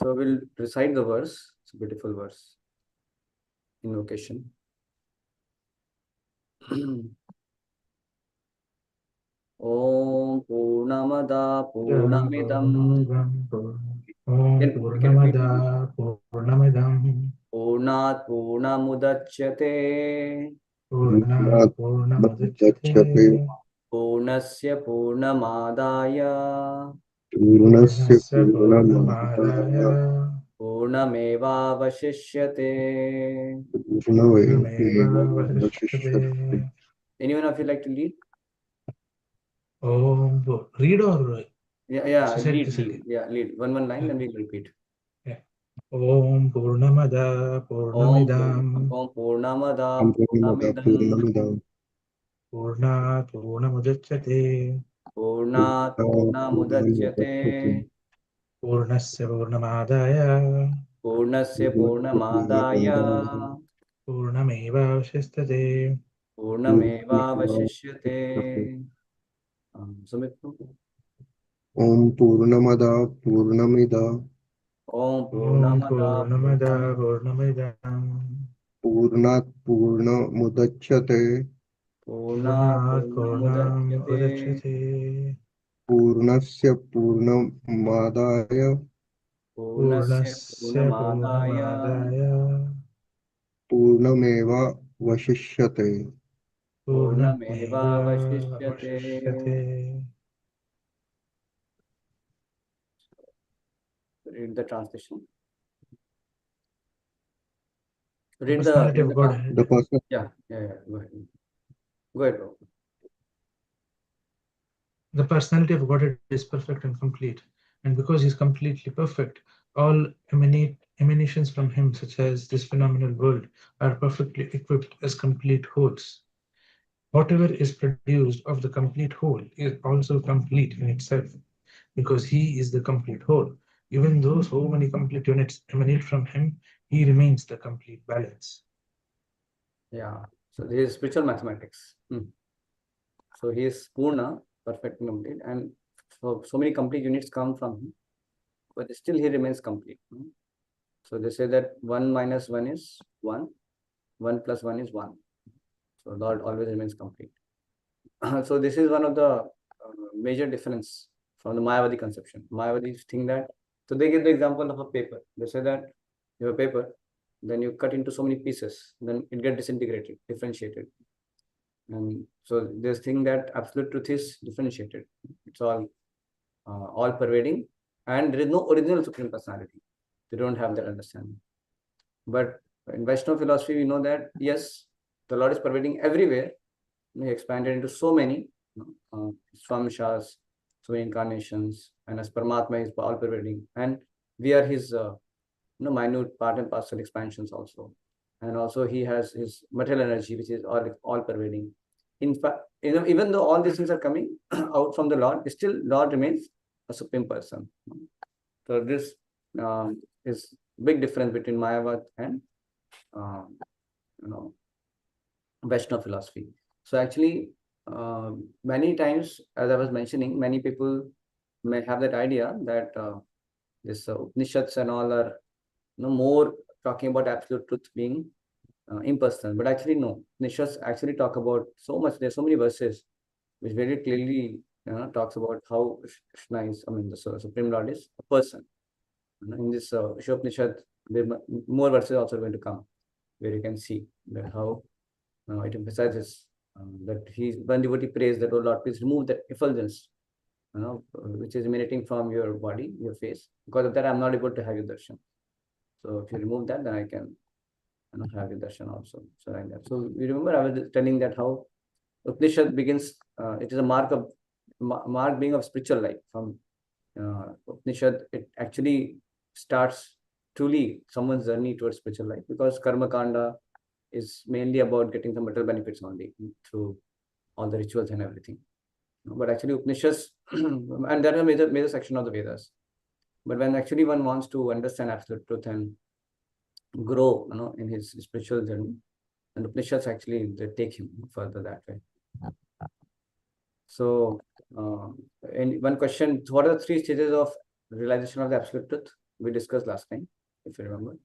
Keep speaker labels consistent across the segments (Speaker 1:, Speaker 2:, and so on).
Speaker 1: So we'll recite the verse. It's a beautiful verse. Invocation. Om Purnamada Purnamidam.
Speaker 2: Om
Speaker 1: We can repeat.
Speaker 2: Purnamada Purnamidam
Speaker 1: Purnat Purnamudachyate.
Speaker 2: Purnat Purnamudachyate
Speaker 1: Purnasya Purnamadaya.
Speaker 2: Purnasya Purnamadaya
Speaker 1: Purnamevavashishyate.
Speaker 2: Purnameva Vasishyate.
Speaker 1: Anyone of you like to lead?
Speaker 2: Read or
Speaker 1: Yeah,
Speaker 2: recite this
Speaker 1: lead.
Speaker 2: again?
Speaker 1: Yeah, lead. One line, then we'll repeat.
Speaker 2: Yeah. Om Purnamada Purnamidam
Speaker 1: Om Purnamada Purnamidam.
Speaker 2: Purnat Purnamudachyate
Speaker 1: Purnat Purnamudachyate.
Speaker 2: Purnasya Purnamadaya
Speaker 1: Purnasya Purnamadaya.
Speaker 2: Purnameva Vasishyate.
Speaker 1: Purnamevavashishyate. Sumit.
Speaker 3: Om Purnamada Purnamida
Speaker 1: Om
Speaker 2: Om
Speaker 1: Purnamada
Speaker 2: Purnamada Purnamidam
Speaker 3: Purnat Purnamudachyate
Speaker 2: Purnat Purnam
Speaker 1: Purnamudachyate.
Speaker 2: Udachyate
Speaker 3: Purnasya Purnamadaya
Speaker 1: Purnasya
Speaker 2: Purnasya
Speaker 1: Purnamadaya.
Speaker 2: Purnamadaya
Speaker 3: Purnameva Vashishyate.
Speaker 2: Purnameva
Speaker 1: Purnamevavashishyate.
Speaker 2: Vasishyate.
Speaker 1: Read the translation.
Speaker 2: The
Speaker 1: Read
Speaker 2: personality
Speaker 1: the
Speaker 2: of Godhead.
Speaker 3: The person
Speaker 1: yeah. Go ahead. Go ahead, bro.
Speaker 2: The personality of Godhead is perfect and complete, and because He is completely perfect, all emanations from Him, such as this phenomenal world, are perfectly equipped as complete wholes. Whatever is produced of the complete whole is also complete in itself, because He is the complete whole. Even though so many complete units emanate from Him, He remains the complete balance.
Speaker 1: Yeah. So this is spiritual mathematics. So he is Purna, perfect and complete, and so many complete units come from him, but still he remains complete. So they say that 1 minus 1 is 1, 1 plus 1 is 1. So Lord always remains complete. So this is one of the major difference from the Mayavadi conception. Mayavadis think that, so they give the example of a paper. They say that you have a paper, then you cut into so many pieces, then it gets disintegrated, differentiated. And so this thing that absolute truth is differentiated. It's all pervading, and there is no original supreme personality. They don't have that understanding. But in Vaishnava philosophy, we know that yes, the Lord is pervading everywhere. He expanded into so many swamshas, so many incarnations, and as Paramatma is all pervading, and we are his minute part and parcel expansions also. And also he has his material energy, which is all pervading. In fact, even though all these things are coming out from the Lord, still Lord remains a supreme person. So this is big difference between Mayavad and Vaishnava philosophy. So actually, many times, as I was mentioning, many people may have that idea that this Upanishads and all are more talking about absolute truth being impersonal. But actually, no. Upanishads actually talk about so much. There's so many verses which very clearly talks about how Krishna is, the Supreme Lord is a person. In this Upanishad, more verses also going to come where you can see that how it emphasizes that when devotee prays that, oh Lord, please remove that effulgence, which is emanating from your body, your face. Because of that, I'm not able to have your darshan. So if you remove that, then I can have your darshan also. So like that. So you remember I was telling that how Upanishad begins. It is a mark being of spiritual life. From Upanishad, it actually starts truly someone's journey towards spiritual life, because Karma Kanda is mainly about getting the material benefits only through all the rituals and everything. But actually Upanishads, and that is a major section of the Vedas. But when actually one wants to understand absolute truth and grow, in his spiritual journey, and Upanishads actually they take him further that way. So, in one question, what are the 3 stages of realization of the absolute truth? we discussed last time, if you remember.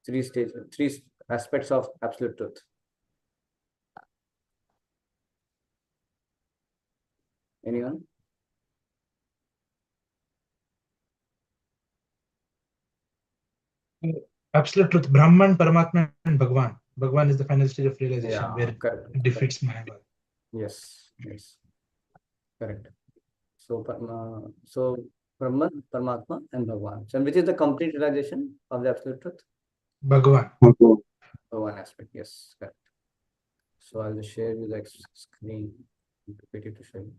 Speaker 1: Three aspects of absolute truth. Anyone?
Speaker 2: Absolute truth, Brahman, Paramatma, and Bhagwan. Bhagwan is the final stage of realization
Speaker 1: Yeah,
Speaker 2: where
Speaker 1: correct.
Speaker 2: it defeats Maya.
Speaker 1: Yes, correct. So, Brahman, Paramatma, and Bhagwan. So, which is the complete realization of the absolute truth?
Speaker 2: Bhagwan.
Speaker 1: One aspect, yes, correct. So, I'll just share you the screen, PPT to show you.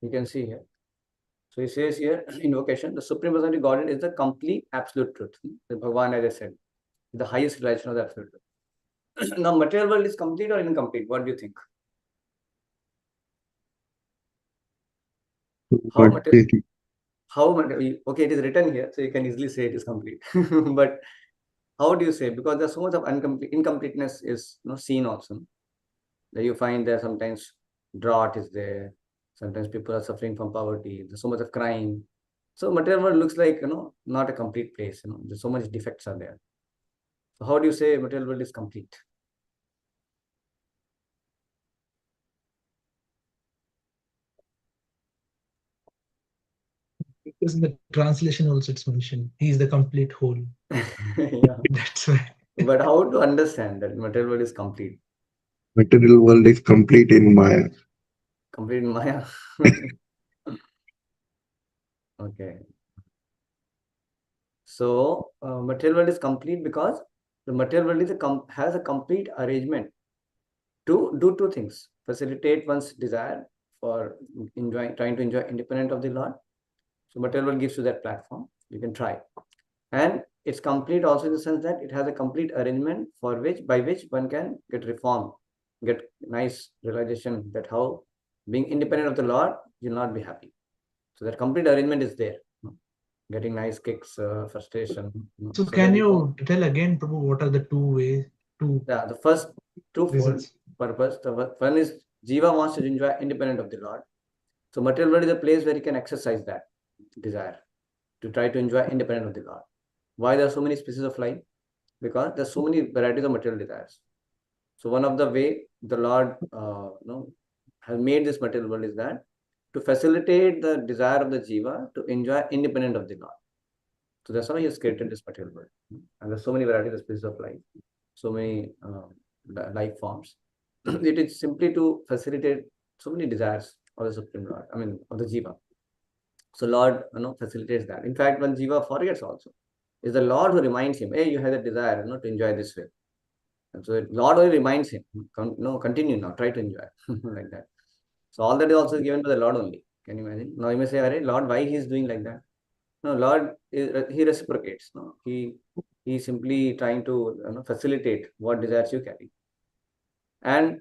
Speaker 1: You can see here. So he says here, invocation, the Supreme Personality Godhead is the complete absolute truth. The Bhagavan, as I said, the highest realization of the absolute truth. Now, material world is complete or incomplete? What do you think? How material? Okay, it is written here, so you can easily say it is complete. But how do you say? Because there's so much of incompleteness is seen also. That you find there sometimes drought is there. Sometimes people are suffering from poverty. There's so much of crime. So material world looks like not a complete place. There's so much defects are there. So how do you say material world is complete?
Speaker 2: Because in the translation also it's mentioned, he is the complete whole.
Speaker 1: Yeah.
Speaker 2: That's why.
Speaker 1: But how to understand that material world is complete?
Speaker 3: Material world is complete in Maya.
Speaker 1: Complete in Maya. Okay. So material world is complete because the material world is has a complete arrangement to do two things: facilitate one's desire for trying to enjoy independent of the Lord. So material world gives you that platform. You can try, and it's complete also in the sense that it has a complete arrangement by which one can get reformed, get nice realization that how being independent of the Lord, you'll not be happy. So that complete arrangement is there. Getting nice kicks, frustration.
Speaker 2: So can you tell again, Prabhu, what are the two ways?
Speaker 1: Yeah, the first twofold
Speaker 2: Reasons.
Speaker 1: purpose. The one is Jiva wants to enjoy independent of the Lord. So material world is a place where you can exercise that desire to try to enjoy independent of the Lord. Why there are so many species of life? Because there's so many varieties of material desires. So one of the way the Lord has made this material world is that to facilitate the desire of the Jiva to enjoy independent of the Lord. So that's how he has created this material world. And there's so many varieties of species of life, so many life forms. It is simply to facilitate so many desires of the Supreme Lord, of the Jiva. So Lord, facilitates that. In fact, when Jiva forgets also, it's the Lord who reminds him, hey, you have a desire, to enjoy this way. And so Lord only reminds him, continue now, try to enjoy, like that. So all that is also given by the Lord only. Can you imagine? Now you may say, Lord, why he is doing like that? No, Lord, he reciprocates. No, he simply trying to facilitate what desires you carry. And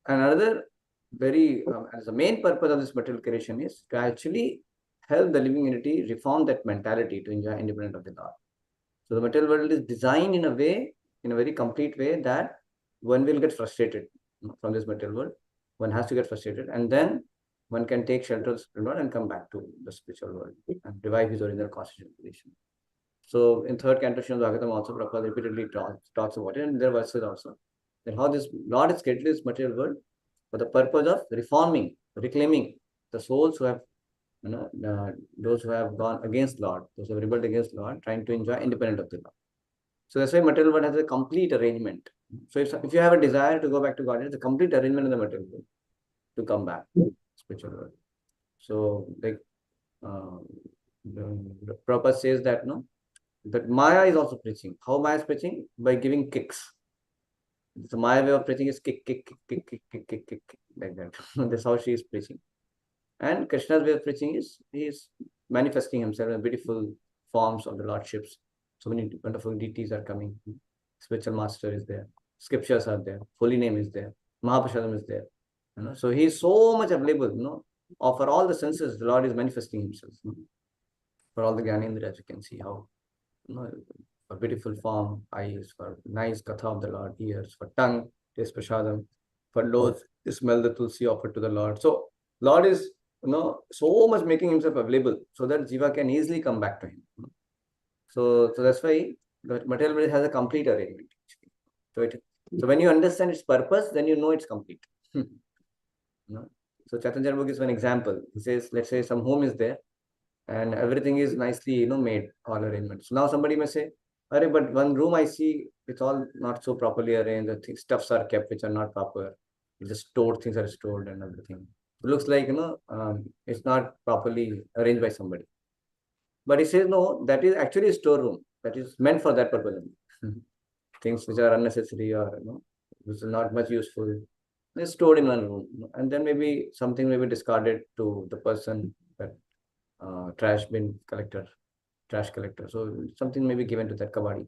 Speaker 1: another very as the main purpose of this material creation is to actually help the living entity reform that mentality to enjoy independent of the Lord. So the material world is designed in a way, in a very complete way that one will get frustrated from this material world. One has to get frustrated, and then one can take shelter of the spiritual world and come back to the spiritual world and revive his original constitutional position. So in third canto Srimad Bhagavatam also Prabhupada repeatedly talks about it, and there are verses also that how this Lord has created this material world for the purpose of reforming, reclaiming the souls who have, those who have gone against Lord, those who have rebelled against Lord, trying to enjoy independent of the Lord. So that's why material world has a complete arrangement. So if you have a desire to go back to God, it's a complete arrangement in the material world to come back to spiritual world. So like the Prabhupada says that that Maya is also preaching. How Maya is preaching? By giving kicks. So Maya way of preaching is kick, kick, kick, kick, kick, kick, kick, kick, kick, like that. That's how she is preaching. And Krishna's way of preaching is he is manifesting himself in beautiful forms of the lordships. So many wonderful deities are coming. Spiritual master is there. Scriptures are there. Holy name is there. Mahaprashadam is there. So he is so much available, for all the senses, the Lord is manifesting himself. For all the Gyanendriyas, you can see how, for beautiful form, eyes, for nice katha of the Lord, ears, for tongue, taste prasadam, for nose, smell the tulsi offered to the Lord. So Lord is, so much making himself available so that Jiva can easily come back to him. So that's why the material world has a complete arrangement. So when you understand its purpose, then you know it's complete. So Chaitanya book is one example. He says, let's say some home is there and everything is nicely, made, all arrangements. So now somebody may say, but one room I see, it's all not so properly arranged. The stuffs are kept which are not proper. It's just stored, things are stored and everything. It looks like, it's not properly arranged by somebody. But he says, no, that is actually a storeroom. That is meant for that purpose. Things which are unnecessary or, which is not much useful, they're stored in one room. And then maybe something may be discarded to the person, that trash bin collector, trash collector. So something may be given to that kabadi.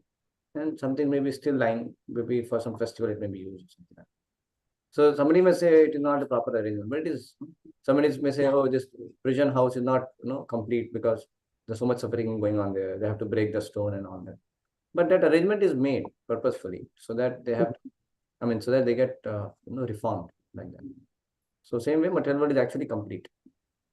Speaker 1: And something may be still lying, maybe for some festival it may be used. Something like that. So somebody may say it is not a proper arrangement, but it is. Somebody may say, oh, this prison house is not, complete because there's so much suffering going on there. They have to break the stone and all that. But that arrangement is made purposefully so that they have, so that they get, reformed like that. So same way, material world is actually complete,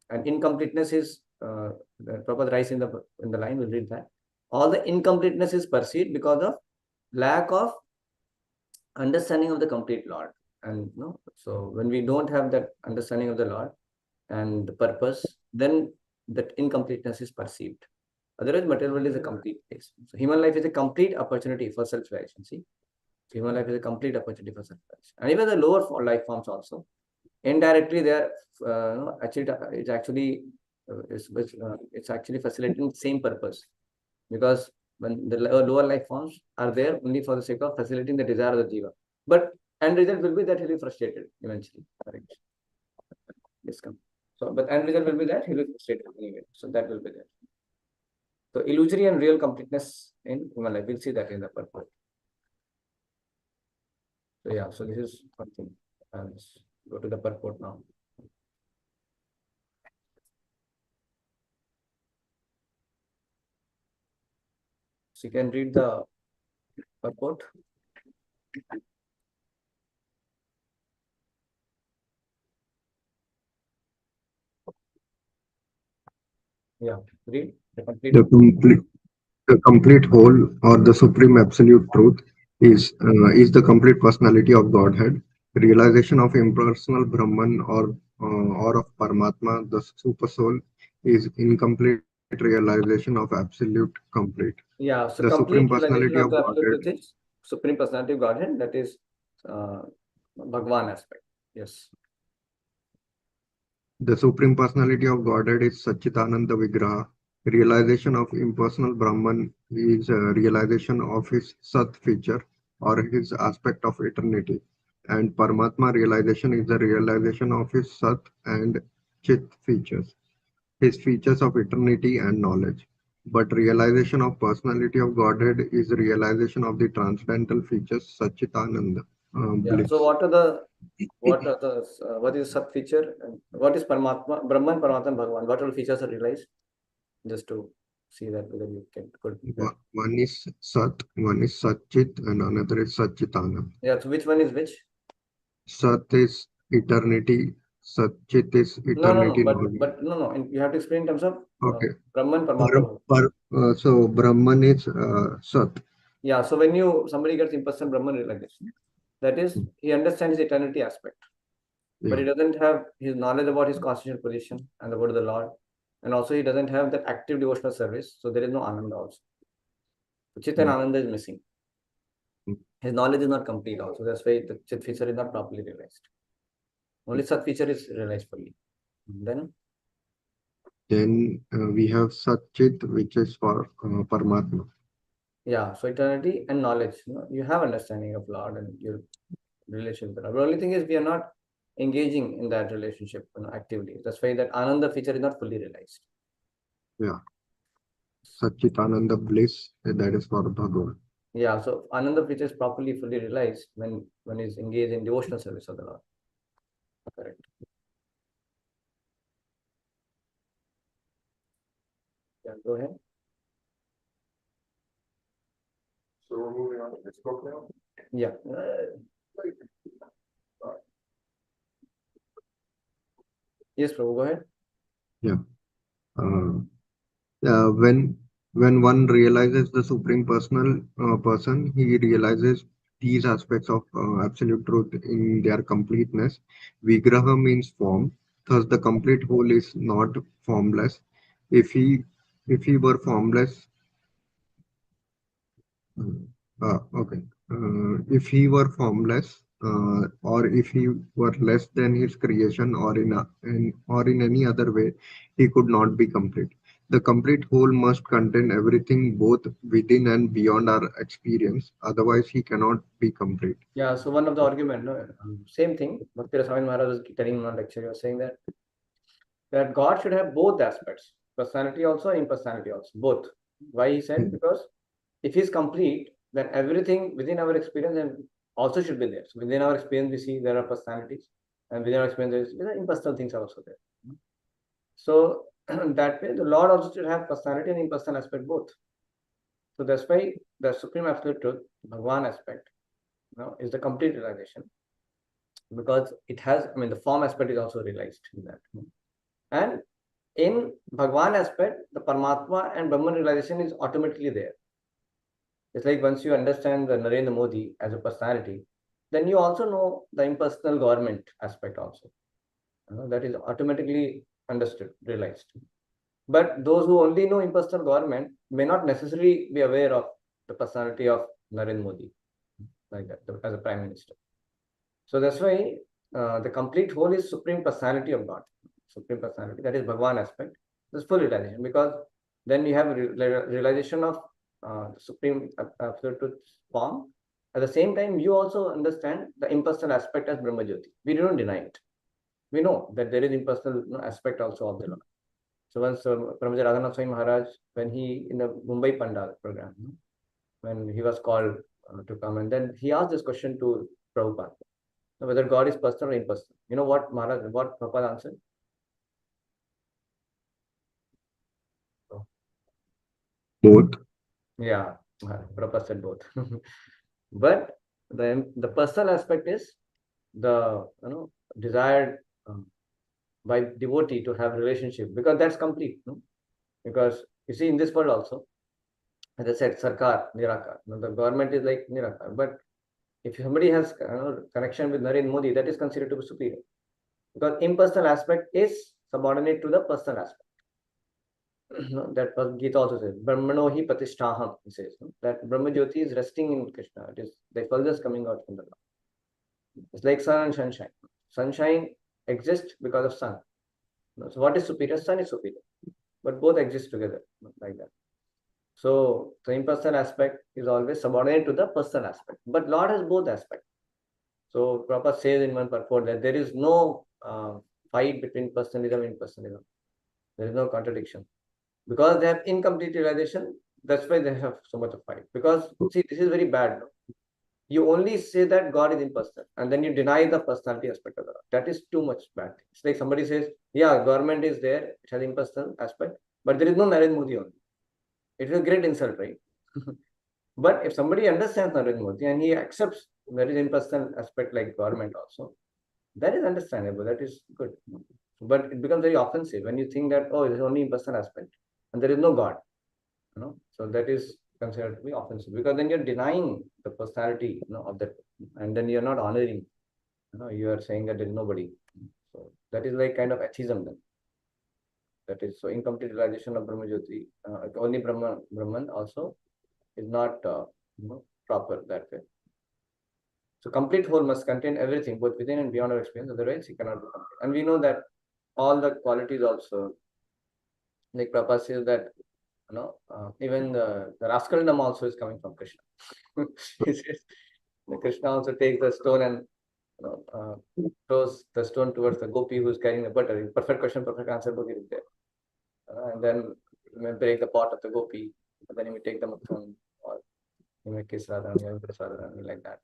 Speaker 1: and incompleteness is the Prabhupada writes in the line. We'll read that. All the incompleteness is perceived because of lack of understanding of the complete Lord. And so when we don't have that understanding of the Lord and the purpose, then that incompleteness is perceived. Otherwise, material world is a complete place. So human life is a complete opportunity for self-realization. See, human life is a complete opportunity for self-realization. And even the lower life forms also, indirectly, they are it's actually facilitating the same purpose, because when the lower life forms are there only for the sake of facilitating the desire of the jiva, but end result will be that he'll be frustrated eventually. Correct. Yes, come. So, but end result will be that he'll be frustrated anyway. So that will be there. So illusory and real completeness in human life. We'll see that in the purport. So yeah, so this is one thing. Let's go to the purport now. So you can read the purport. Yeah, read the complete.
Speaker 3: The complete whole or the supreme absolute truth is the complete personality of Godhead, realization of impersonal Brahman or of Paramatma, the super soul, is incomplete realization of absolute complete.
Speaker 1: Yeah,
Speaker 3: The
Speaker 1: so
Speaker 3: supreme
Speaker 1: complete
Speaker 3: personality
Speaker 1: realization
Speaker 3: of
Speaker 1: of the absolute
Speaker 3: Godhead,
Speaker 1: truth is supreme personality of Godhead, that is Bhagwan aspect. Yes.
Speaker 3: the supreme personality of Godhead is Satchitananda Vigraha. Realization of impersonal Brahman is a realization of his Sat feature or his aspect of eternity. And Paramatma realization is the realization of his Sat and Chit features, his features of eternity and knowledge. But realization of personality of Godhead is realization of the transcendental features Satchitananda,
Speaker 1: Yeah. So
Speaker 3: bliss.
Speaker 1: what is sub feature and what is Paramatma, Brahman, Paramatma, Bhagwan? What all features are realized? Just to see that whether you can could.
Speaker 3: One is Sat, one is Satchit, and another is Satchitananda.
Speaker 1: Yeah. So which one is which?
Speaker 3: Sat is eternity, Satchit is
Speaker 1: No.
Speaker 3: eternity knowledge.
Speaker 1: But no. You have to explain in terms of
Speaker 3: Okay.
Speaker 1: Brahman,
Speaker 3: Par,
Speaker 1: Paramatma, Bhagwan.
Speaker 3: so Brahman is Sat.
Speaker 1: Yeah. So when somebody gets impersonal Brahman realization, that is he understands the eternity aspect, but
Speaker 3: Yeah.
Speaker 1: he doesn't have his knowledge about his constitutional position and the word of the Lord, and also he doesn't have that active devotional service. So there is no Ananda also. So Chit and
Speaker 3: Mm.
Speaker 1: Ananda is missing. His knowledge is not complete also. That's why the Chit feature is not properly realized. Only Sat feature is realized fully. Then,
Speaker 3: Then we have Satchit, which is for Paramatma.
Speaker 1: yeah, so eternity and knowledge. You have understanding of Lord and your relationship with the Lord. The only thing is we are not engaging in that relationship actively. That's why that Ananda feature is not fully realized.
Speaker 3: Yeah. Satchitananda bliss, that is for Bhagavan.
Speaker 1: Yeah, so Ananda feature is properly fully realized when one is engaged in devotional service of the Lord. Correct. Yeah, go ahead.
Speaker 4: So we're moving on to this book now.
Speaker 1: Yeah. Yes, Prabhu, go ahead.
Speaker 3: Uh, when one realizes the supreme personal person, he realizes these aspects of absolute truth in their completeness. Vigraha means form, thus the complete whole is not formless. If he were formless, okay. If he were formless, or if he were less than his creation, or in any other way, he could not be complete. The complete whole must contain everything both within and beyond our experience. Otherwise, he cannot be complete.
Speaker 1: Yeah, so one of the argument, no, same thing. Bhakti Rasamrita Maharaj was telling in one lecture, he was saying that God should have both aspects, personality also, impersonality also, both. Why he said?
Speaker 3: Hmm.
Speaker 1: Because if he's complete, then everything within our experience and also should be there. So within our experience, we see there are personalities, and within our experience, there is impersonal things are also there. So that way, the Lord also should have personality and impersonal aspect both. So that's why the supreme absolute truth, Bhagwan aspect, is the complete realization, because it has, I mean, the form aspect is also realized in that. And in Bhagwan aspect, the Paramatma and Brahman realization is automatically there. It's like once you understand the Narendra Modi as a personality, then you also know the impersonal government aspect also. That is automatically understood, realized. But those who only know impersonal government may not necessarily be aware of the personality of Narendra Modi, like that, as a prime minister. So that's why the complete whole is supreme personality of God, supreme personality. That is Bhagwan aspect. This full realization, because then you have realization of the supreme absolute truth form. At the same time, you also understand the impersonal aspect as Brahma Jyoti. We don't deny it. We know that there is impersonal aspect also of the Lord. So once Brahmaji Raghava Swami Maharaj, when he in the Mumbai Pandal program, when he was called to come, and then he asked this question to Prabhupada, whether God is personal or impersonal. You know what Maharaj, what Prabhupada answered?
Speaker 3: Both.
Speaker 1: Yeah, Prabhupada said both. But the personal aspect is the desired by devotee to have relationship, because that's complete. Because you see in this world also, as I said, Sarkar, Nirakar. The government is like Nirakar. But if somebody has connection with Narendra Modi, that is considered to be superior. Because impersonal aspect is subordinate to the personal aspect. That was Gita also says, Brahmano hi pratishtaham, he says, that Brahma Jyoti is resting in Krishna. It is the effulgence coming out from the Lord. It's like sun and sunshine. Sunshine exists because of sun. So what is superior? Sun is superior. But both exist together, like that. So the impersonal aspect is always subordinate to the personal aspect. But Lord has both aspects. So Prabhupada says in one purport that there is no fight between personalism and impersonalism. There is no contradiction. Because they have incomplete realization, that's why they have so much of fight. Because see, this is very bad. No? You only say that God is impersonal, and then you deny the personality aspect of God. That is too much bad. It's like somebody says, yeah, government is there, it has impersonal aspect, but there is no Narendra Modi only. It is a great insult, right? But if somebody understands Narendra Modi and he accepts there is impersonal aspect like government also, that is understandable, that is good. But it becomes very offensive when you think that, oh, it is only impersonal aspect and there is no God. So that is considered to be offensive, because then you're denying the personality of that, and then you're not honoring. You are saying that there is nobody. So that is like kind of atheism then. That is so incomplete realization of Brahma Jyoti. Only Brahman also is not proper that way. So complete whole must contain everything, both within and beyond our experience. Otherwise, it cannot be complete. And we know that all the qualities also, like Prabhupada says that even the rascaldom also is coming from Krishna. He says, Krishna also takes the stone and throws the stone towards the gopi who is carrying the butter. Perfect question, perfect answer book is there. And then you may break the pot of the gopi, and then you may take the makhan, or you may kiss Radharani or impress Radharani, like that.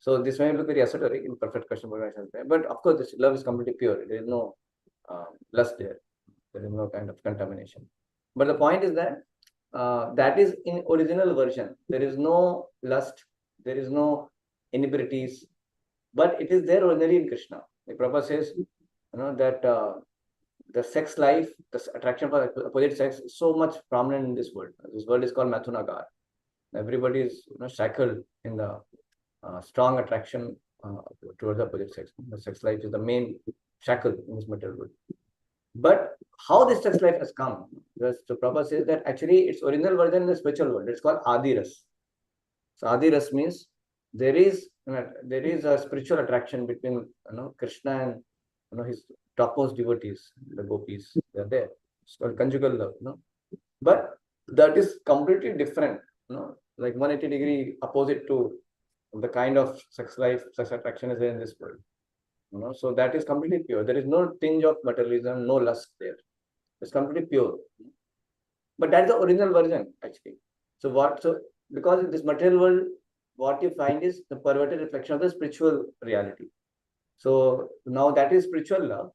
Speaker 1: So this may look very esoteric in perfect Krishna Bhagavan, but of course this love is completely pure. There is no lust there. There is no kind of contamination. But the point is that that is in original version. There is no lust, there is no iniquities, but it is there originally in Krishna. The Prabhupada says, that the sex life, the attraction for opposite sex is so much prominent in this world. This world is called Mathunagar. Everybody is shackled in the strong attraction towards the opposite sex. The sex life is the main shackle in this material world. But how this sex life has come, because the Prabhupada says that actually its original version in the spiritual world, it's called Adiras. So Adiras means there is a spiritual attraction between Krishna and his topmost devotees, the gopis. They're there. It's called conjugal love. But that is completely different. Like 180-degree opposite to the kind of sex life, sex attraction is there in this world. So that is completely pure. There is no tinge of materialism, no lust there. It's completely pure. But that's the original version, actually. So because in this material world, what you find is the perverted reflection of the spiritual reality. So now that is spiritual love,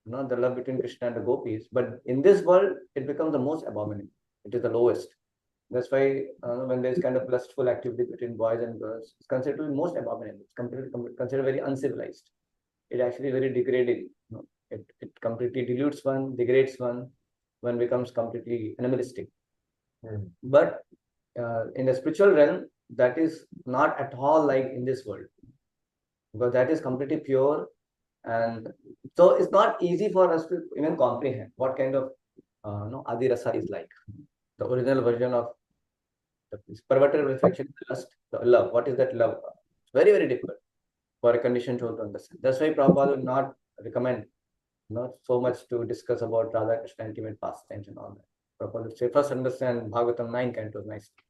Speaker 1: the love between Krishna and the gopis. But in this world, it becomes the most abominable. It is the lowest. That's why when there's kind of lustful activity between boys and girls, it's considered to be most abominable. It's considered very uncivilized. It actually very degrading. It completely dilutes one, degrades one becomes completely animalistic. But in the spiritual realm, that is not at all like in this world, because that is completely pure, and so it's not easy for us to even comprehend what kind of Adi Rasa is like. The original version of this perverted reflection, lust, the love. What is that love? It's very, very difficult for a conditioned soul to understand. That's why Prabhupada would not recommend not so much to discuss about Radha Krishna intimate pastimes and all that. Prabhupada would say first understand Bhagavatam 9 cantos nicely.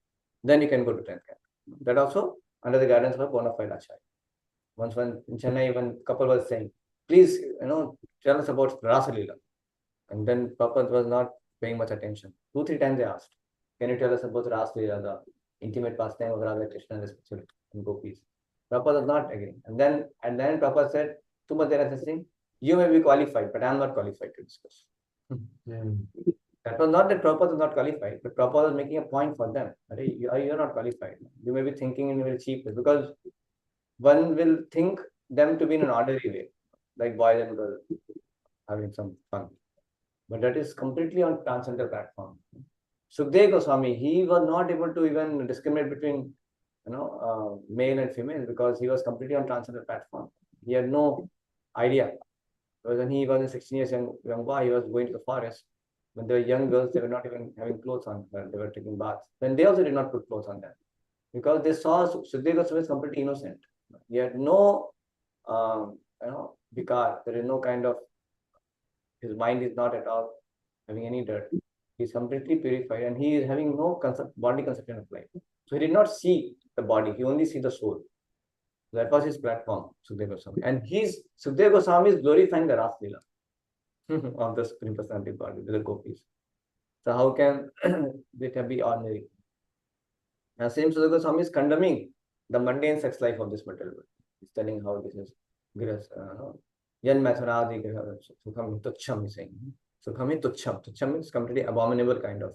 Speaker 1: Then you can go to 10th canto. That also under the guidance of a bona fide acharya. Once in Chennai, one couple was saying, please, tell us about Rasa Leela. And then Prabhupada was not paying much attention. 2-3 times they asked, can you tell us about Rasa Leela, the intimate pastime of Radha Krishna and gopis? Prabhupada was not agreeing. And then Prabhupada said, too much there is saying, you may be qualified, but I am not qualified to discuss. That was not that Prabhupada was not qualified, but Prabhupada was making a point for them. You are not qualified. You may be thinking in a very cheap way, because one will think them to be in an ordinary way, like boys and girls having some fun. But that is completely on transcendental platform. Sukadeva Goswami, he was not able to even discriminate between male and female, because he was completely on transcendental platform. He had no idea. When he was a 16 years young boy, he was going to the forest. When they were young girls, they were not even having clothes on when they were taking baths. Then they also did not put clothes on them, because they saw Sukadeva Goswami was completely innocent. He had no, vikar. There is no kind of, his mind is not at all having any dirt. He is completely purified, and he is having no body conception of life. So he did not see the body; he only see the soul. That was his platform, Sukadeva Goswami. And Sukadeva Goswami is glorifying the Ras Leela of the Supreme Personality of God, the gopis. So how can it be ordinary? Now, same Sukadeva Goswami is condemning the mundane sex life of this material world. He's telling how this is Yan Mathuradi Sukham Tucham, he's saying. Sukham Tucham. Tucham means completely abominable kind of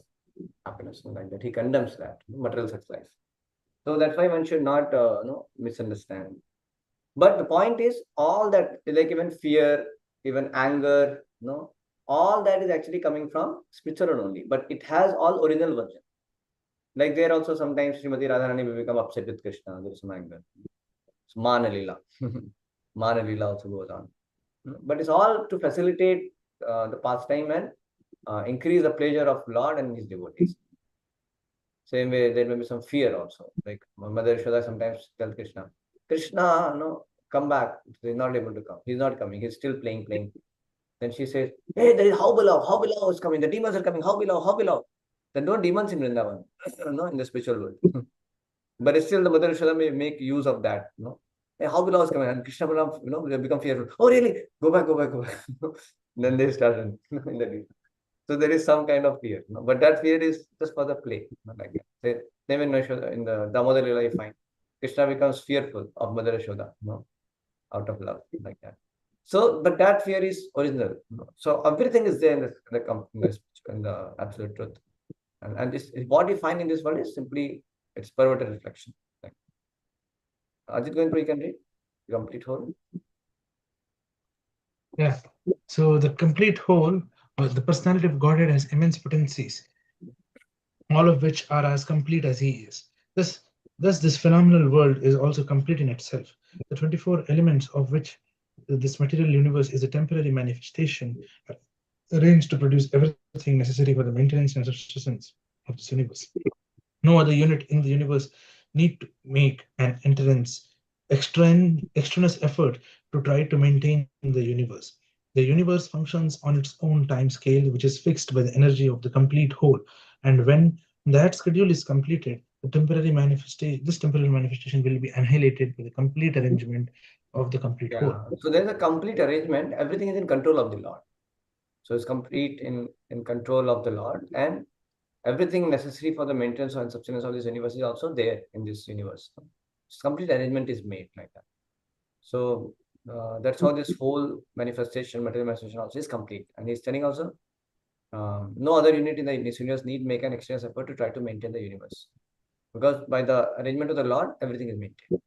Speaker 1: happiness, like that. He condemns that material sex life. So that's why one should not misunderstand. But the point is, all that, like even fear, even anger, all that is actually coming from spiritual only. But it has all original version. Like there also sometimes Srimati Radharani will become upset with Krishna. There is some anger. It's Mana Lila. Mana Lila also goes on. But it's all to facilitate the pastime and increase the pleasure of Lord and his devotees. Same way, there may be some fear also. Like Mother Yashoda sometimes tells Krishna, come back. He's not able to come. He's not coming. He's still playing. Then she says, hey, there is how below is coming. The demons are coming. How below. There are no demons in Vrindavan, in the spiritual world. But still, the Mother Yashoda may make use of that. Hey, how below is coming? And Krishna Balam, they become fearful. Oh, really? Go back. Then they start in the demon. So there is some kind of fear, but that fear is just for the play, not like that. Same in the Damodar Lila, you find Krishna becomes fearful of Mother Yashoda, out of love, like that. So, but that fear is original. So everything is there in the absolute truth. And this what you find in this world is simply it's perverted reflection. Like, Ajit Goenka, you can read the complete whole.
Speaker 2: Yeah. So the complete whole, the personality of Godhead has immense potencies, all of which are as complete as He is. Thus, this phenomenal world is also complete in itself. The 24 elements of which this material universe is a temporary manifestation arranged to produce everything necessary for the maintenance and sustenance of this universe. No other unit in the universe need to make an extraneous effort to try to maintain the universe. The universe functions on its own time scale, which is fixed by the energy of the complete whole. And when that schedule is completed, this temporary manifestation will be annihilated by the complete arrangement of the complete whole.
Speaker 1: So there's a complete arrangement. Everything is in control of the Lord. So it's complete in control of the Lord, and everything necessary for the maintenance and subsistence of this universe is also there in this universe. Complete arrangement is made like that. So that's how this whole manifestation, material manifestation also is complete. And he's telling also, no other unit in this universe need make an extra effort to try to maintain the universe. Because by the arrangement of the Lord, everything is maintained.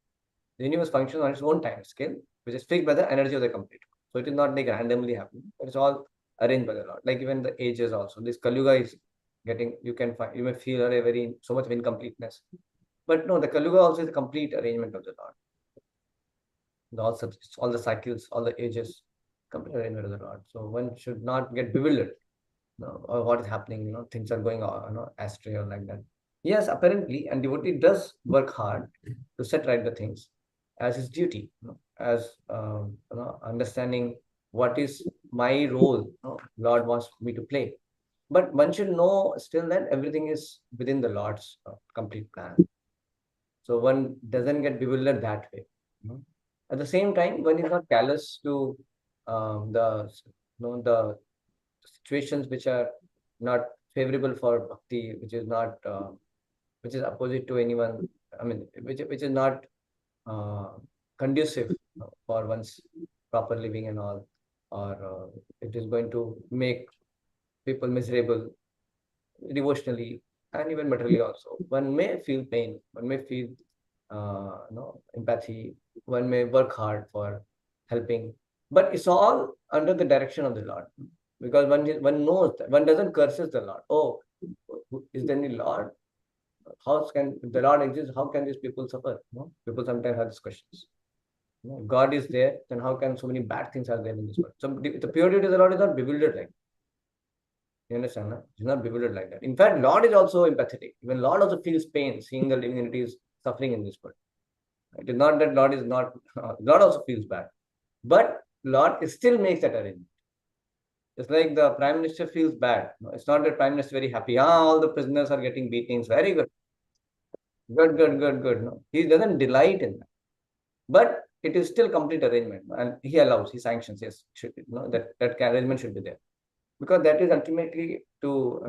Speaker 1: The universe functions on its own time scale, which is fixed by the energy of the complete. So it is not like randomly happening, but it's all arranged by the Lord. Like even the ages also. This Kali Yuga is getting, you may feel a very so much of incompleteness. But no, the Kali Yuga also is a complete arrangement of the Lord. All the cycles, all the ages, complete arrangement of the Lord. So one should not get bewildered. Or what is happening, things are going on, astray or like that. Yes, apparently, and devotee does work hard to set right the things as his duty, as understanding what is my role, Lord wants me to play. But one should know still that everything is within the Lord's complete plan. So one doesn't get bewildered that way. At the same time, one is not callous to the situations which are not favorable for bhakti, which is not which is opposite to anyone. I mean, which is not conducive for one's proper living and all, or it is going to make people miserable devotionally and even materially also. One may feel pain, one may feel empathy, one may work hard for helping, but it's all under the direction of the Lord. Because one knows that one doesn't curses the Lord. Oh, is there any Lord? How can the Lord exist? How can these people suffer? People sometimes have these questions. God is there, then how can so many bad things are there in this world? So the purity of the Lord is not bewildered like that. You understand? No? He's not bewildered like that. In fact, Lord is also empathetic. Even Lord also feels pain seeing the living entities suffering in this world. It is not that Lord is not, Lord also feels bad. But Lord still makes that arrangement. It's like the Prime Minister feels bad. It's not that Prime Minister is very happy. All the prisoners are getting beatings. Very good. Good. No, he doesn't delight in that. But it is still complete arrangement. And he allows, he sanctions, yes, that arrangement should be there. Because that is ultimately to,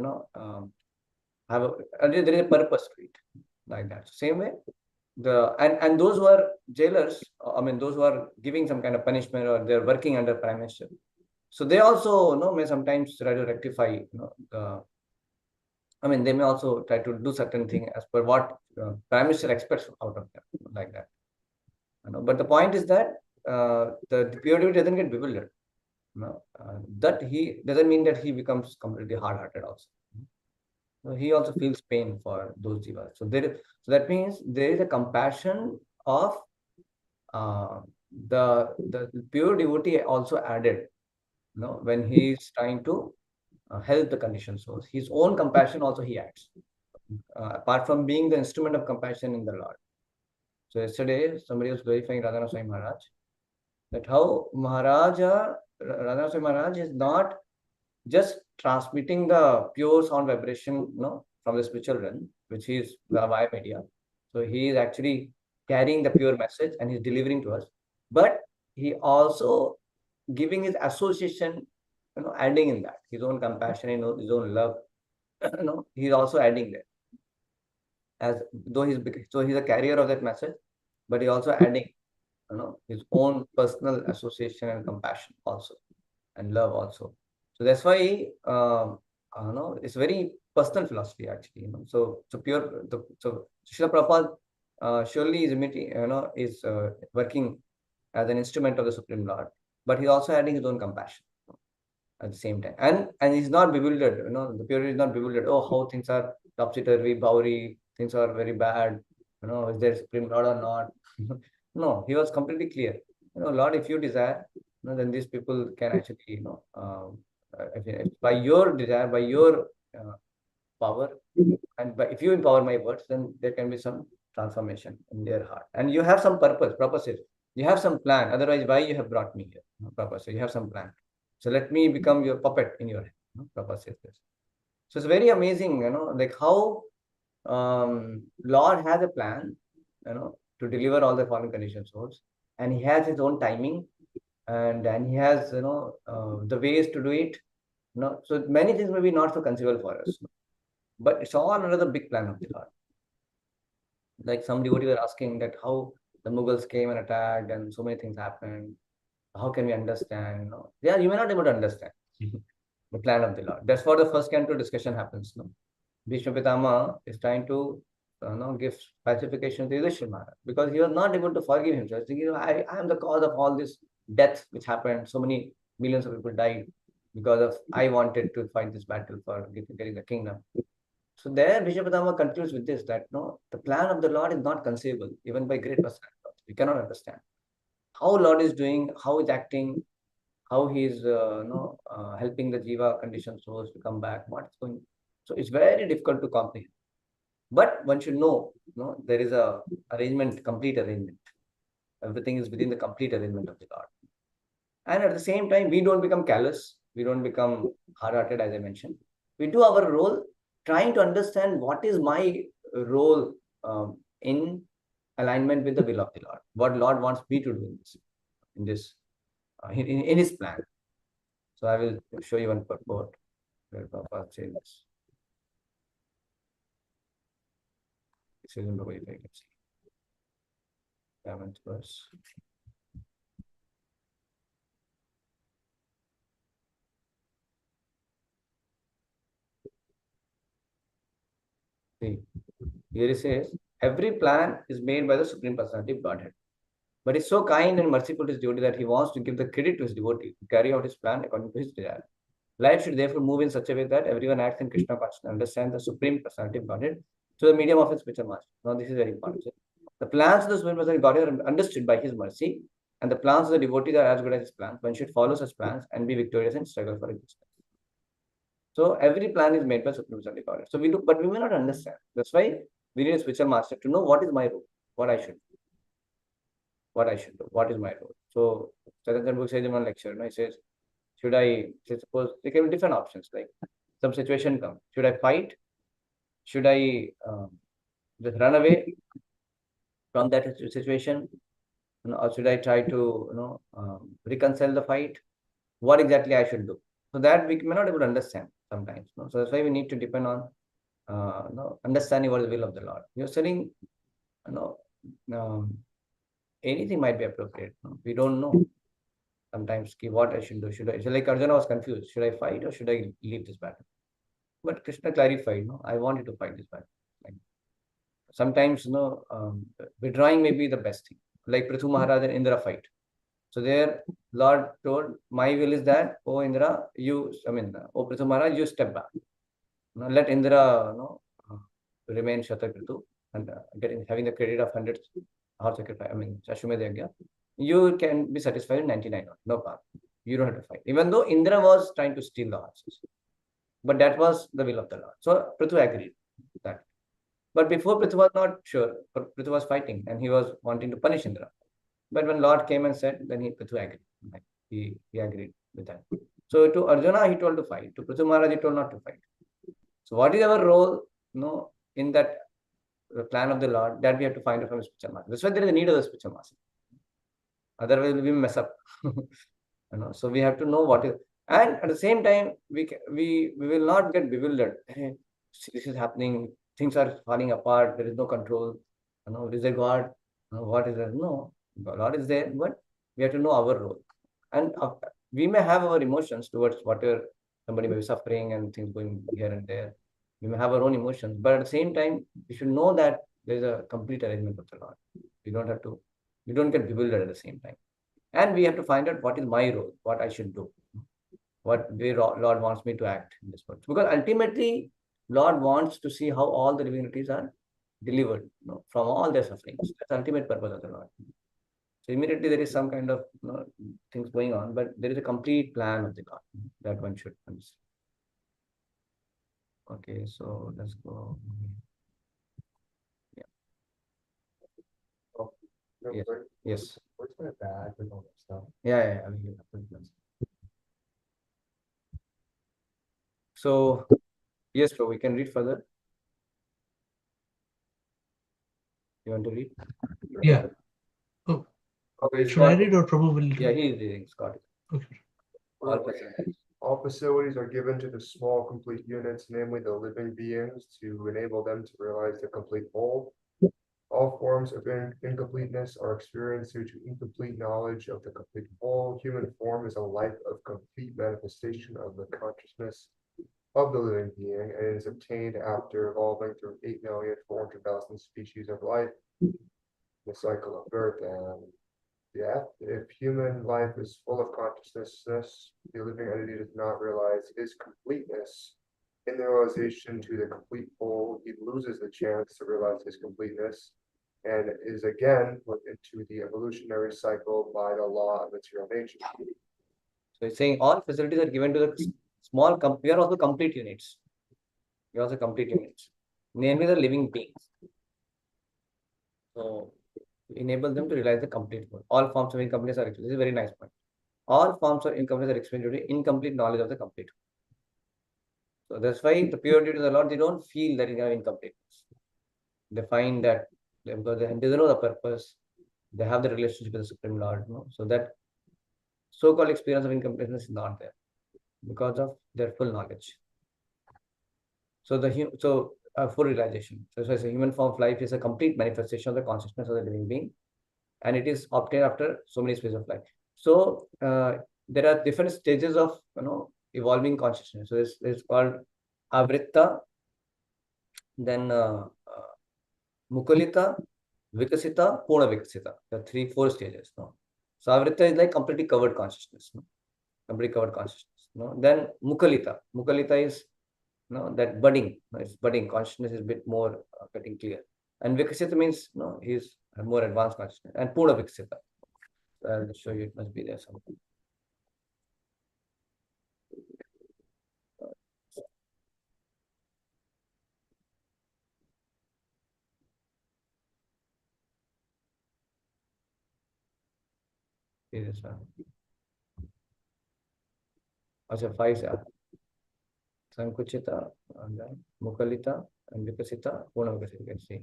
Speaker 1: there is a purpose to it. Like that. Same way, and those who are jailers, those who are giving some kind of punishment or they're working under Prime Minister. So they also may sometimes try to rectify, they may also try to do certain thing as per what Prime Minister expects out of them, like that. But the point is that the purity doesn't get bewildered. That he doesn't mean that he becomes completely hard-hearted also. He also feels pain for those jivas. So that means there is a compassion of the pure devotee also added. When he is trying to help the conditioned souls, his own compassion also he adds, apart from being the instrument of compassion in the Lord. So yesterday somebody was glorifying Radhanath Swami Maharaj, that how Radhanath Swami Maharaj is not just transmitting the pure sound vibration from the spiritual realm, which is via media. So he is actually carrying the pure message and he's delivering to us, but he also giving his association, adding in that his own compassion, his own love, he's also adding there, as though he's a carrier of that message, but he also adding, his own personal association and compassion also, and love also. So that's why, it's very personal philosophy actually, so pure, so Srila Prabhupada surely is is working as an instrument of the Supreme Lord, but he's also adding his own compassion at the same time. And he's not bewildered, the purity is not bewildered. Oh, how things are topsy-turvy, bowery, things are very bad, is there Supreme Lord or not? No, he was completely clear. Lord, if you desire, then these people can actually, by your desire, by your power, and if you empower my words, then there can be some transformation in their heart. And you have some purposes. You have some plan. Otherwise, why you have brought me here? Purpose. You have some plan. So let me become your puppet in your hand. Purpose is this. So it's very amazing, like how Lord has a plan, to deliver all the fallen conditioned souls, and he has his own timing, and he has, the ways to do it. So many things may be not so conceivable for us, but it's all another big plan of the Lord. Like some devotee were asking that how the Mughals came and attacked, and so many things happened. How can we understand? Yeah, you may not be able to understand the plan of the Lord. That's what the first canto discussion happens. Bhishma Pitama is trying to give pacification to Yudhishthira Maharaj because he was not able to forgive himself. Thinking, I am the cause of all this death which happened. So many millions of people died because of I wanted to fight this battle for getting the kingdom. So there, Bhishma Pitama continues with this, that the plan of the Lord is not conceivable, even by great personality. We cannot understand how Lord is doing, how he's acting, how he's helping the jiva conditioned souls to come back, what's going. So it's very difficult to comprehend. But one should know, there is a arrangement, complete arrangement. Everything is within the complete arrangement of the Lord. And at the same time, we don't become callous. We don't become hard-hearted, as I mentioned. We do our role, trying to understand what is my role in alignment with the will of the Lord. What Lord wants me to do in His plan. So I will show you one purport where Prabhupada says this. This is in the way I can see. 7th verse. See, here it says, every plan is made by the Supreme Personality of Godhead. But he's so kind and merciful to his devotee that he wants to give the credit to his devotee to carry out his plan according to his desire. Life should therefore move in such a way that everyone acts in Krishna consciousness and understands the Supreme Personality of Godhead through the medium of his spiritual master. Now, this is very important. The plans of the Supreme Personality of Godhead are understood by his mercy, and the plans of the devotees are as good as his plans. One should follow such plans and be victorious in struggle for existence. So every plan is made by Supreme Personality of Godhead. So we do, but we may not understand. That's why we need a spiritual master to know what is my role, what I should do. What I should do, what is my role. So Chaitanya Book says in one lecture, he says, should I suppose there can be different options, like some situation comes. Should I fight? Should I just run away from that situation? Or should I try to reconcile the fight? What exactly I should do? So that we may not able to understand sometimes. So that's why we need to depend on understanding what is the will of the Lord. You're studying, anything might be appropriate. We don't know sometimes what I should do. Should I? So like Arjuna was confused. Should I fight or should I leave this battle? But Krishna clarified, I wanted to fight this battle. Like, sometimes, withdrawing may be the best thing. Like Prithu Maharaj and Indra fight. So there, Lord told, my will is that, oh Indra, oh Prithu Maharaj, you step back. Let Indra, remain Shatakritu and having the credit of 100 horse sacrifice. Ashwamedha Yagya. You can be satisfied in 99. No problem. You don't have to fight. Even though Indra was trying to steal the horses. But that was the will of the Lord. So Prithu agreed that. But before Prithu was not sure, but Prithu was fighting and he was wanting to punish Indra. But when Lord came and said, then Prithu agreed. He agreed with that. So to Arjuna, he told to fight. To Prithu Maharaj, he told not to fight. So what is our role, in that plan of the Lord, that we have to find out from the spiritual master. That's why there is a need of the spiritual master. Otherwise, we mess up. So we have to know what is, and at the same time, we will not get bewildered. Hey, this is happening. Things are falling apart. There is no control. Is there God? What is that? No, God is there, but we have to know our role. And we may have our emotions towards whatever somebody may be suffering and things going here and there. We may have our own emotions, but at the same time, we should know that there is a complete arrangement of the Lord. We don't have to, we don't get bewildered at the same time. And we have to find out what is my role, what I should do, what way Lord wants me to act in this world. Because ultimately, Lord wants to see how all the living entities are delivered, from all their sufferings. That's the ultimate purpose of the Lord. So immediately there is some kind of things going on, but there is a complete plan of the God that one should understand. Okay, so let's go. Yeah.
Speaker 4: Oh, no,
Speaker 1: Yes.
Speaker 4: wait,
Speaker 1: Yes.
Speaker 4: where's my bag with all that stuff?
Speaker 1: Yeah. I mean, so yes, bro, we can read further. You want to read?
Speaker 2: Yeah. Oh,
Speaker 4: Okay,
Speaker 2: should I read or Prabhu will
Speaker 1: Yeah,
Speaker 2: read?
Speaker 1: he is reading, Scott.
Speaker 2: Okay.
Speaker 1: All facilities.
Speaker 4: all facilities are given to the small complete units, namely the living beings, to enable them to realize the complete whole. All forms of incompleteness are experienced due to incomplete knowledge of the complete whole. Human form is a life of complete manifestation of the consciousness of the living being, and is obtained after evolving through 8,400,000 species of life, the cycle of birth and death. If human life is full of consciousness, the living entity does not realize his completeness. In the realization to the complete whole, he loses the chance to realize his completeness and is again put into the evolutionary cycle by the law of material nature.
Speaker 1: So it's saying all facilities are given to the small, we are also complete units. We are also complete units, namely the living beings. So enable them to realize the complete whole. All forms of incompleteness are explained. This is a very nice point. All forms of incompleteness are explained due to incomplete knowledge of the complete. So that's why the pure devotee of the Lord, they don't feel that they have incompleteness. They find that because they know the purpose, they have the relationship with the Supreme Lord. So that so-called experience of incompleteness is not there because of their full knowledge. So full realization. So as a human form of life is a complete manifestation of the consciousness of the living being, and it is obtained after so many spaces of life. So there are different stages of evolving consciousness. So it's called avritta, then mukulita, vikasita, purna vikasita. There are 4 stages. So avritta is like completely covered consciousness. Completely covered consciousness. Then mukalita. Mukalita is that budding. It's budding. Consciousness is a bit more getting clear. And vikasita means he's a more advanced consciousness. And purna vikasita. I'll show you. It must be there somewhere. Here is one. Also 5 Sankuchita, and then Mukalita, and Vikasita, Purna Vikasita. You can see.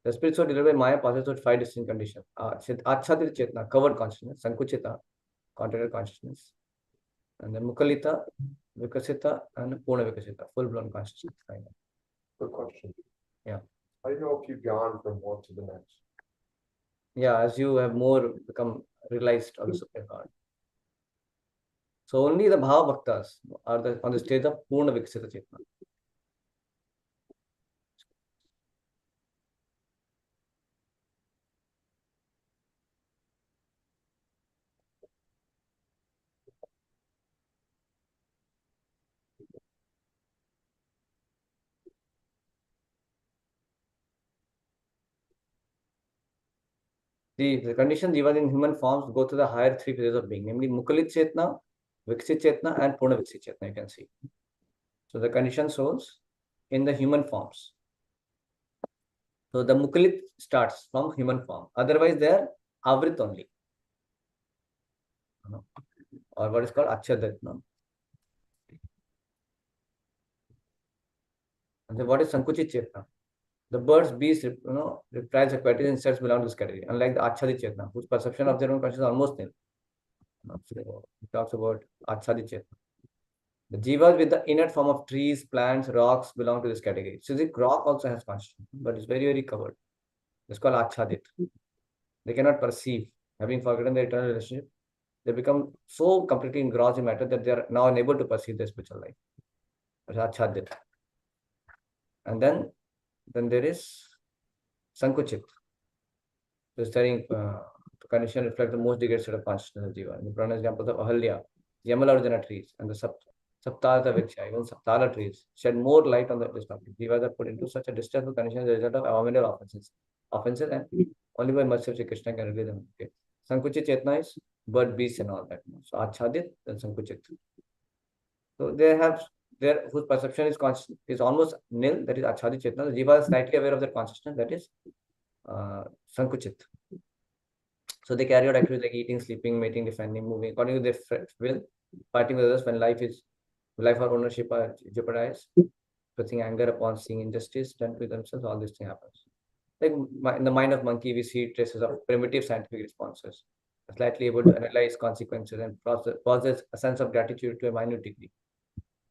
Speaker 1: The spirit soul delivered by Maya passes through 5 distinct conditions. Achhadita Chetna, covered consciousness, Sankuchita, contracted consciousness, and then Mukalita, Vikasita, and Purna Vikasita, full-blown consciousness.
Speaker 4: Good question.
Speaker 1: Yeah.
Speaker 4: How do you know if you've gone from one to the next?
Speaker 1: Yeah, as you have more become realized of the Supreme Lord. So only the Bhava Bhaktas are on the stage of Purna Vikasita Chetna. The conditions even in human forms go to the higher 3 phases of being, namely Mukalit Chetna, Viksit Chetna, and Purna Viksit Chetna, you can see. So the condition souls in the human forms. So the Mukalit starts from human form. Otherwise, they are Avrit only. Or what is called Achyadat. And then what is Sankuchit Chetna? The birds, beasts, reptiles, aquatics, insects belong to this category, unlike the Achhadit Chetna, whose perception of their own consciousness is almost nil. So it talks about Achhadit Chetna. The jivas with the inert form of trees, plants, rocks belong to this category. So the rock also has consciousness, but it's very, very covered. It's called Achhadit. They cannot perceive. Having forgotten their eternal relationship, they become so completely engrossed in matter that they are now unable to perceive their spiritual life. Achadit. And then there is Sankuchit. So studying condition reflect the most degraded state of consciousness of Jiva. The prominent examples of Ahalya, Yamalarjuna trees, and the Saptata Vriksha, even Saptala trees, shed more light on this topic. Jivas are put into such a distressful condition as a result of abominable offenses, and only by mercy of Shri Krishna can release them. Okay. Sankuchit Chetna is bird, beasts, and all that. So Achadit and Sankuchit. So they have their whose perception is almost nil. That is Achadit Chetna. The Jiva is slightly aware of their consciousness. That is Sankuchit. So they carry out activities like eating, sleeping, mating, defending, moving according to their will, fighting with others when life or ownership are jeopardized, putting anger upon seeing injustice done to themselves. All this thing happens. Like in the mind of monkey, we see traces of primitive scientific responses, slightly able to analyze consequences and possess a sense of gratitude to a minute degree.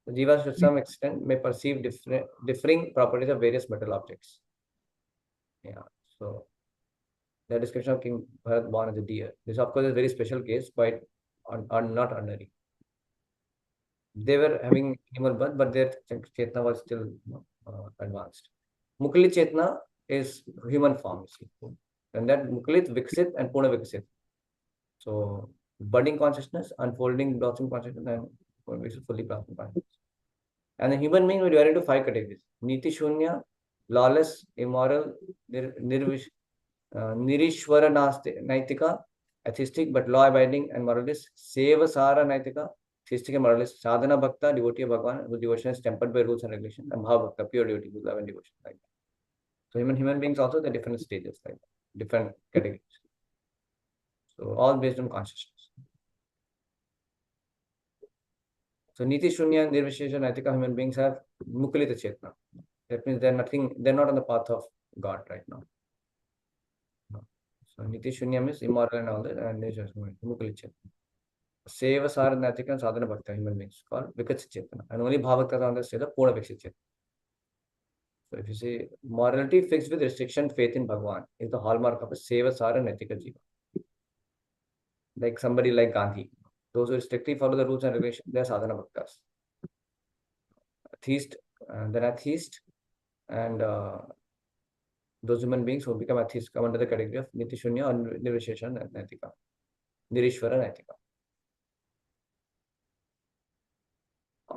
Speaker 1: The jivas, to some extent, may perceive differing properties of various metal objects. Yeah. So the description of King Bharat born as a deer. This, of course, is a very special case, quite not ordinary. They were having animal birth, but their Chetna was still advanced. Muklit Chetna is human form, you see. And that Muklit, Viksit, and Purna Viksit. So, budding consciousness, unfolding, blossoming consciousness, and fully blossoming consciousness. And the human being will divide into 5 categories: Niti Shunya, lawless, immoral, Nirishwara Naitika, atheistic but law abiding and moralist, Sevasara Naitika, theistic and moralist, Sadhana Bhakta, devotee of Bhagavan, whose devotion is tempered by rules and regulations, and Bhava Bhakta, pure devotee, whose love and devotion. Like that. So human beings also, the different stages, like that, different categories. So all based on consciousness. So Niti Shunya and Nirvishesha Naitika human beings have Mukulita Chetna. That means they're not on the path of God right now. No. So Niti Shunya means immoral and all that, and Mukulita Chetna. Sevasara Naitika and Sadhana Bhakta human beings called Viksit Chetna. And only Bhava Bhakta on the state of Purna Viksit Chetna. So if you say morality fixed with restriction, faith in Bhagwan is the hallmark of a Sevasara Naitika Jiva. Like somebody like Gandhi. Those who strictly follow the rules and regulations, they are sadhana bhaktas. Atheist, and those human beings who become atheists come under the category of Niti Shunya or Nirvishesha Naitika, Nirishwara Naitika.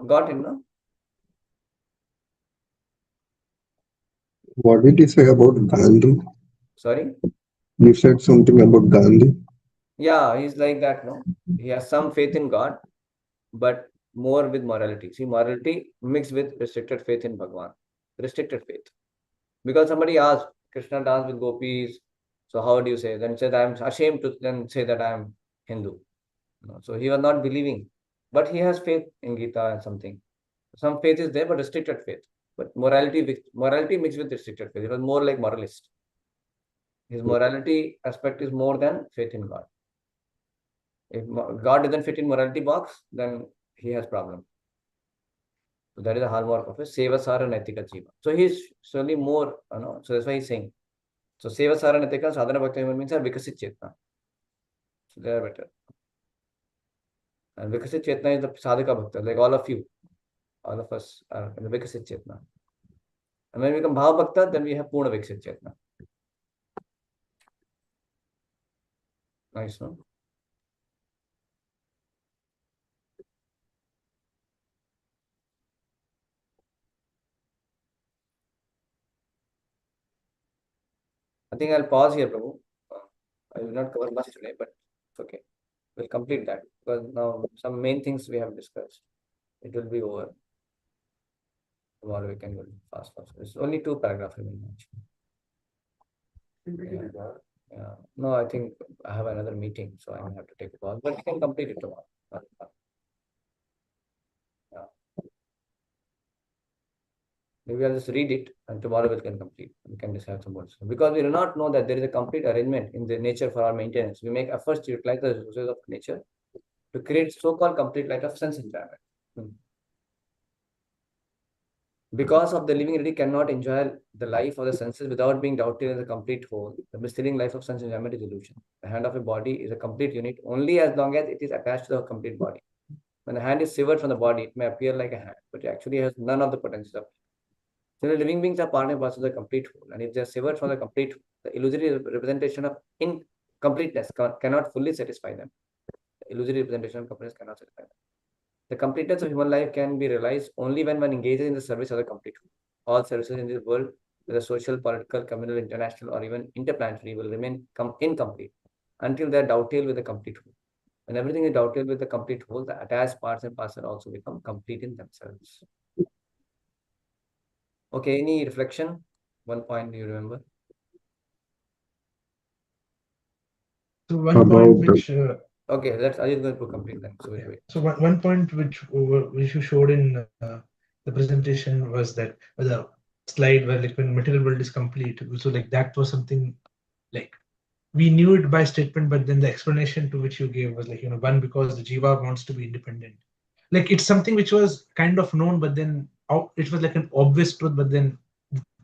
Speaker 1: Got it, no?
Speaker 3: What did you say about Gandhi?
Speaker 1: Sorry?
Speaker 3: You said something about Gandhi.
Speaker 1: Yeah, he's like that, no? He has some faith in God, but more with morality. See, morality mixed with restricted faith in Bhagwan. Restricted faith. Because somebody asked, Krishna danced with gopis, so how do you say? Then he said, I'm ashamed to then say that I'm Hindu. No, so he was not believing, but he has faith in Gita and something. Some faith is there, but restricted faith. But morality mixed with restricted faith. It was more like moralist. His morality aspect is more than faith in God. If God doesn't fit in morality box, then he has problem. So that is a hallmark of a Sevasara Naitika Jiva. So he's slowly more, so that's why he's saying. So Sevasara Naitika, Sadhana Bhakta human means are Vikasit Chetna. So they are better. And Vikasit Chetna is the Sadhaka Bhakta, like all of you. All of us are in the Vikasit Chetna. And when we become Bhava Bhakta, then we have Purna Vikasit Chetna. Nice, no? I think I'll pause here, Prabhu. I will not cover much today, but it's okay. We'll complete that because now some main things we have discussed. It will be over. Tomorrow we can go fast. It's only 2 paragraphs remaining. Yeah. No, I think I have another meeting, so I may have to take a pause, but we can complete it tomorrow. Yeah. Maybe I'll just read it and tomorrow we can complete. We can just have some more. Because we do not know that there is a complete arrangement in the nature for our maintenance. We make efforts to utilize the resources of nature to create so-called complete light of sense environment. Because of the living entity cannot enjoy the life of the senses without being doubted as a complete whole. The misleading life of sense enjoyment is illusion. The hand of a body is a complete unit only as long as it is attached to the complete body. When the hand is severed from the body, it may appear like a hand, but it actually has none of the potential of. So the living beings are part and parcel of the complete whole, and if they are severed from the complete whole, the illusory representation of incompleteness cannot fully satisfy them. The illusory representation of completeness cannot satisfy them. The completeness of human life can be realized only when one engages in the service of the complete whole. All services in this world, whether social, political, communal, international, or even interplanetary, will remain incomplete until they are dovetailed with the complete whole. When everything is dovetailed with the complete whole, the attached parts and parcels also become complete in themselves. Okay, any reflection? One point you remember?
Speaker 2: So one point which
Speaker 1: okay, let's. Are you going to complete them? So wait.
Speaker 2: So one point which you showed in the presentation was that the slide where like when material world is complete. So like that was something like we knew it by statement, but then the explanation to which you gave was like, one, because the jiva wants to be independent. Like it's something which was kind of known, but then it was like an obvious truth, but then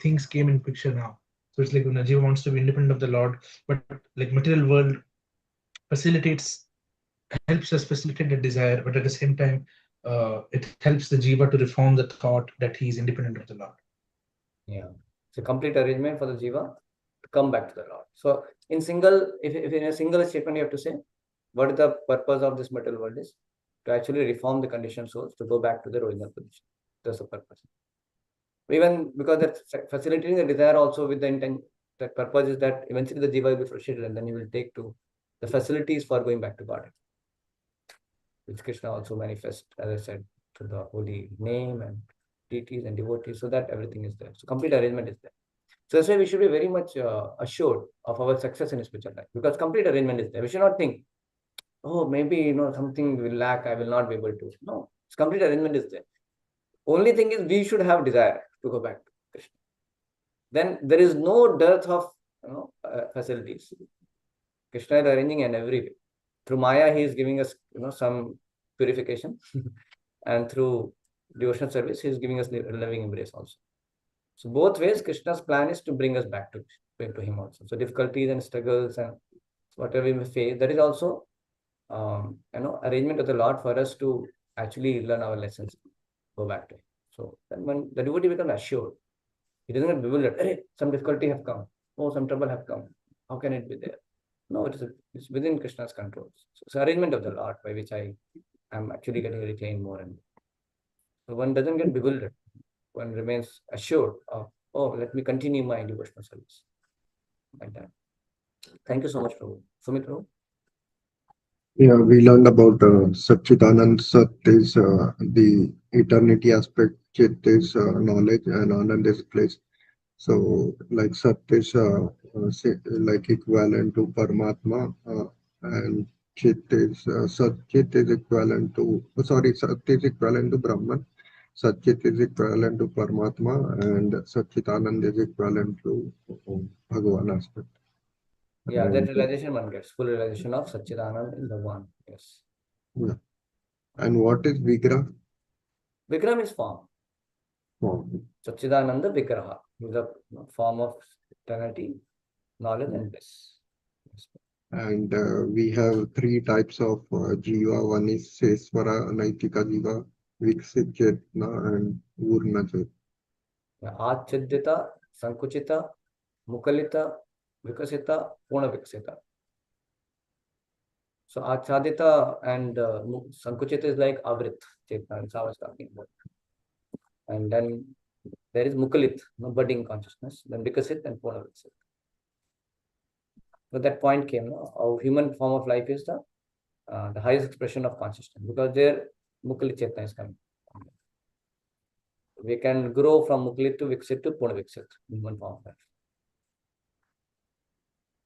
Speaker 2: things came in picture now. So it's like when a jiva wants to be independent of the Lord, but like material world facilitates helps us facilitate the desire, but at the same time, it helps the jiva to reform the thought that he is independent of the Lord.
Speaker 1: Yeah, it's a complete arrangement for the jiva to come back to the Lord. So in single, if in a single statement you have to say, what is the purpose of this material world is to actually reform the conditioned souls to go back to their original position. That's the purpose. Even because that's facilitating the desire also with the intent, that purpose is that eventually the jiva will be frustrated and then he will take to the facilities for going back to God, which Krishna also manifests, as I said, through the holy name and deities and devotees, so that everything is there. So complete arrangement is there. So that's why we should be very much assured of our success in spiritual life, because complete arrangement is there. We should not think, oh, maybe something will lack, I will not be able to. No, it's complete arrangement is there. Only thing is we should have desire to go back to Krishna. Then there is no dearth of facilities. Krishna is arranging in every way. Through Maya, he is giving us some purification, and through devotional service, he is giving us the loving embrace also. So both ways, Krishna's plan is to bring us back to him also. So difficulties and struggles and whatever we may face, that is also arrangement of the Lord for us to actually learn our lessons, go back to him. So then when the devotee becomes assured, he doesn't get bewildered. Hey, some difficulty have come. Oh, some trouble have come. How can it be there? No, it's within Krishna's control. So it's arrangement of the Lord by which I am actually getting retained more and more. So one doesn't get bewildered. One remains assured of, oh, let me continue my devotional service. Like that. Thank you so much, Prabhu. Sumit, Prabhu?
Speaker 3: Yeah, we learned about Satchidanand. Sat is the eternity aspect, Chit is knowledge, and Anand is place. So, like Sat is like equivalent to Paramatma, and Chit is Sat Chit is equivalent to Sat is equivalent to Brahman. Sat Chit is equivalent to Paramatma, and Satchitanand is equivalent to Bhagavan aspect.
Speaker 1: Yeah, that
Speaker 3: And,
Speaker 1: realization one gets, full realization of Satchidanand in the one. Yes.
Speaker 3: yeah. And what is Vigraha?
Speaker 1: Vikram is form. Satchidananda Vigraha is a form of eternity, knowledge, and bliss. Yes.
Speaker 3: And we have three types of jiva. One is Seswara, Naitika jiva, Viksit Chetna, and Urna Chetna.
Speaker 1: Achidita, Sankuchita, Mukalita, Vikasita, Purna Vikasita. So Achadita and Sankuchita is like Avrit Chetna, that's how I was talking about. And then there is Mukalit, budding consciousness, then Vikasit and Purna Vikasit. So that point came, our human form of life is the highest expression of consciousness, because there Mukalit Chetna is coming. We can grow from Mukalit to Viksit to Purna Viksit in one form of life.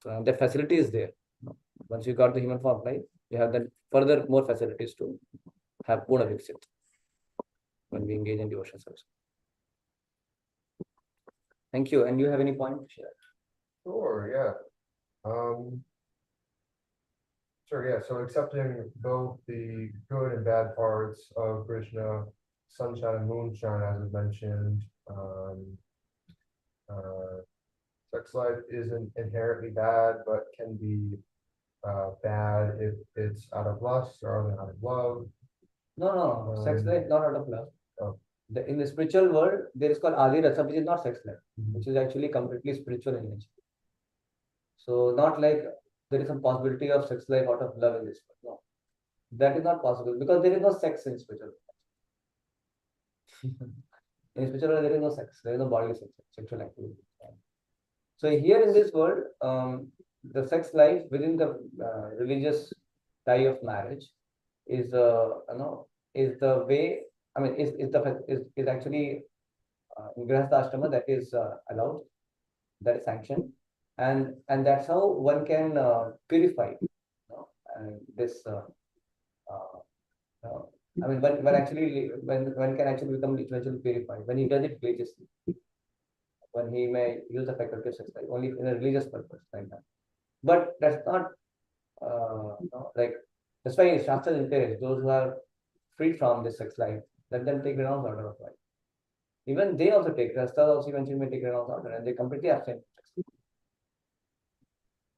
Speaker 1: So that facility is there. Once you got the human form of life, you have then further more facilities to have Purna Viksit when we engage in devotional service. Thank you. And you have any point to share?
Speaker 4: Sure, yeah. Sure, yeah. So accepting both the good and bad parts of Krishna, sunshine and moonshine, as was mentioned. Sex life isn't inherently bad, but can be bad if it's out of lust rather than out of love.
Speaker 1: No, sex life not out of love.
Speaker 4: Oh.
Speaker 1: In the spiritual world, there is called Adi Rasa, which is not sex life, which is actually completely spiritual in nature. So not like there is some possibility of sex life out of love in this world. No, that is not possible because there is no sex in spiritual world. In spiritual world, there is no sex, there is no bodily sex, sexual activity. So here in this world, the sex life within the religious tie of marriage is is the way. I mean, is actually in Grihastha Ashrama that is allowed, that is sanctioned, and that's how one can purify, and this. I mean, when one can actually become eventually purified when he does it religiously, when he may use the faculty of sex life only in a religious purpose like that. But that's not like that's why Shastras encourage those who are free from this sex life, let them take renounced order of life. Even they also take Shastras also eventually may take renounced order and they completely abstain from sex life.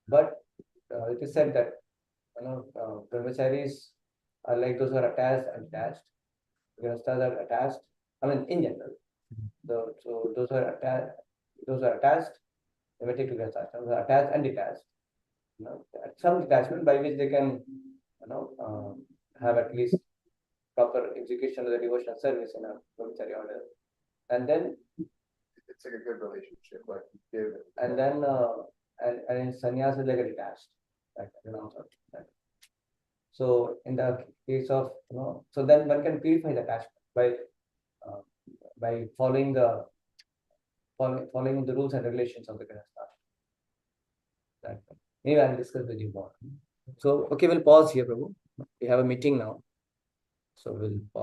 Speaker 1: But it is said that brahmacharis are like those who are attached and detached. Grihasthas are attached. I mean, in general, so those who are attached, they may take to Grihastha. Those who are attached and detached. Some detachment by which they can, have at least proper execution of the devotional service in a brahmachari order, and then
Speaker 4: it's like a good relationship, like you give.
Speaker 1: And then and in sannyas is like a detached, like So in the case of so then one can purify the attachment by following the rules and regulations of the Grihastha. That maybe I'll discuss with you more. So okay, we'll pause here, Prabhu. We have a meeting now, so we'll pause.